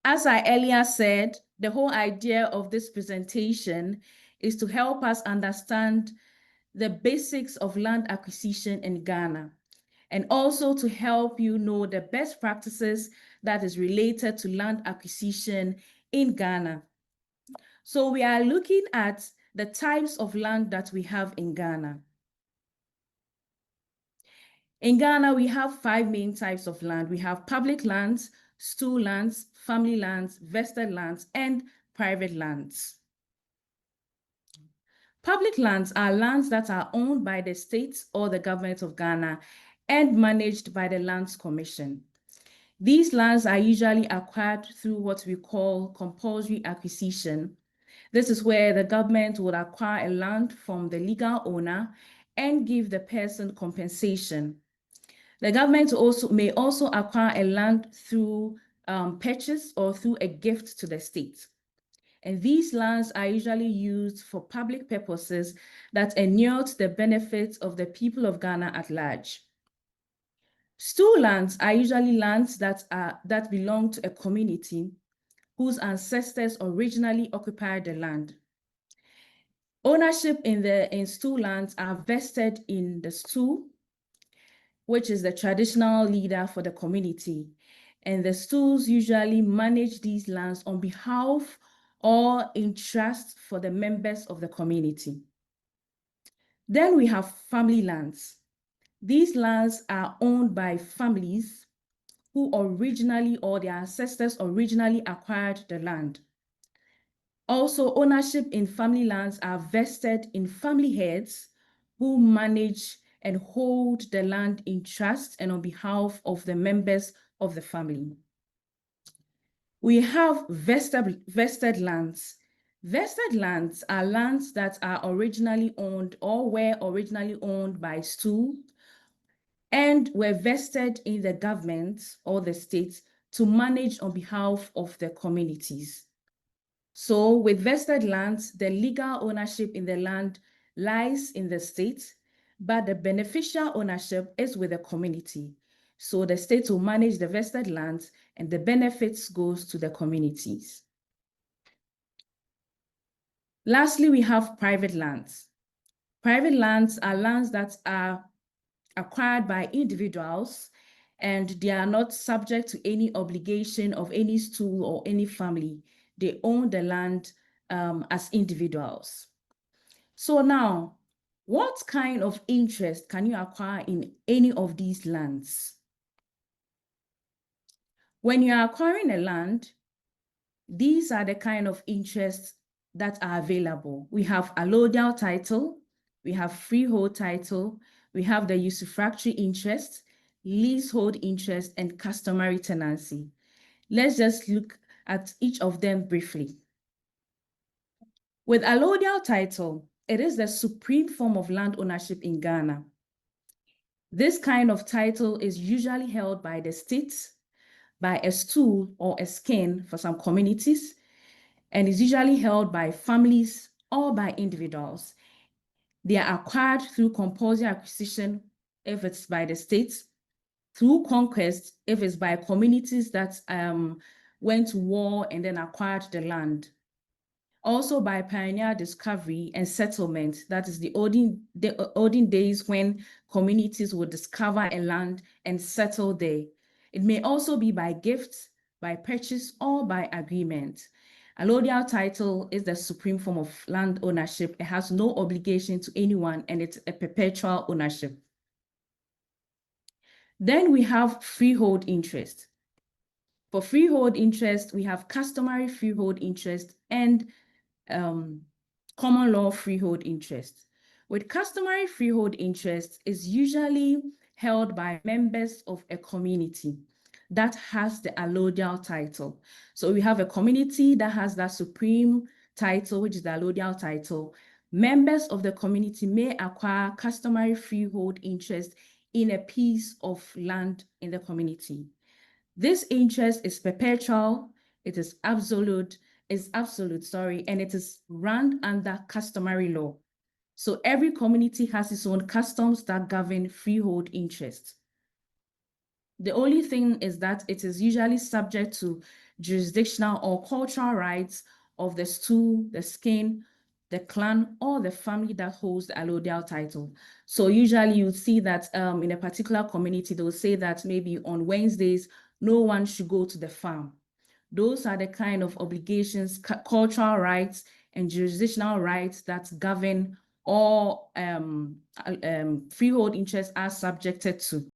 As I earlier said, the whole idea of this presentation is to help us understand the basics of land acquisition in Ghana, and also to help you know the best practices that is related to land acquisition in Ghana. So we are looking at the types of land that we have in Ghana. In Ghana, we have 5 main types of land. We have public lands, stool lands, family lands, vested lands, and private lands. Public lands are lands that are owned by the state or the government of Ghana and managed by the Lands Commission. These lands are usually acquired through what we call compulsory acquisition. This is where the government would acquire a land from the legal owner and give the person compensation. The government may also acquire a land through purchase or through a gift to the state. And these lands are usually used for public purposes that inure to the benefits of the people of Ghana at large. Stool lands are usually lands that belong to a community whose ancestors originally occupied the land. Ownership in stool lands are vested in the stool, which is the traditional leader for the community. And the stools usually manage these lands on behalf or in trust for the members of the community. Then we have family lands. These lands are owned by families who originally or their ancestors originally acquired the land. Also, ownership in family lands are vested in family heads who manage and hold the land in trust and on behalf of the members of the family. We have vested lands. Vested lands are lands that are originally owned or were originally owned by stool and were vested in the government or the state to manage on behalf of the communities. So with vested lands, the legal ownership in the land lies in the state, but the beneficial ownership is with the community. So the state will manage the vested lands and the benefits goes to the communities. Lastly, we have private lands. Private lands are lands that are acquired by individuals and they are not subject to any obligation of any stool or any family. They own the land as individuals. So now, what kind of interest can you acquire in any of these lands? When you are acquiring a land, these are the kind of interests that are available. We have allodial title, we have freehold title, we have the usufructuary interest, leasehold interest, and customary tenancy. Let's just look at each of them briefly. With allodial title, it is the supreme form of land ownership in Ghana. This kind of title is usually held by the state, by a stool or a skin for some communities, and is usually held by families or by individuals. They are acquired through compulsory acquisition if it's by the state, through conquest if it's by communities that went to war and then acquired the land. Also by pioneer discovery and settlement, that is the olden days when communities would discover a land and settle there. It may also be by gift, by purchase, or by agreement. Allodial title is the supreme form of land ownership. It has no obligation to anyone and it's a perpetual ownership. Then we have freehold interest. For freehold interest, we have customary freehold interest and common law freehold interest. With customary freehold interest is usually held by members of a community that has the allodial title. So we have a community that has that supreme title, which is the allodial title. Members of the community may acquire customary freehold interest in a piece of land in the community. This interest is perpetual, it is absolute, and it is run under customary law. So every community has its own customs that govern freehold interest. The only thing is that it is usually subject to jurisdictional or cultural rights of the stool, the skin, the clan, or the family that holds the allodial title. So usually you see that in a particular community, they'll say that maybe on Wednesdays, no one should go to the farm. Those are the kind of obligations, cultural rights, and jurisdictional rights that govern all freehold interests are subjected to.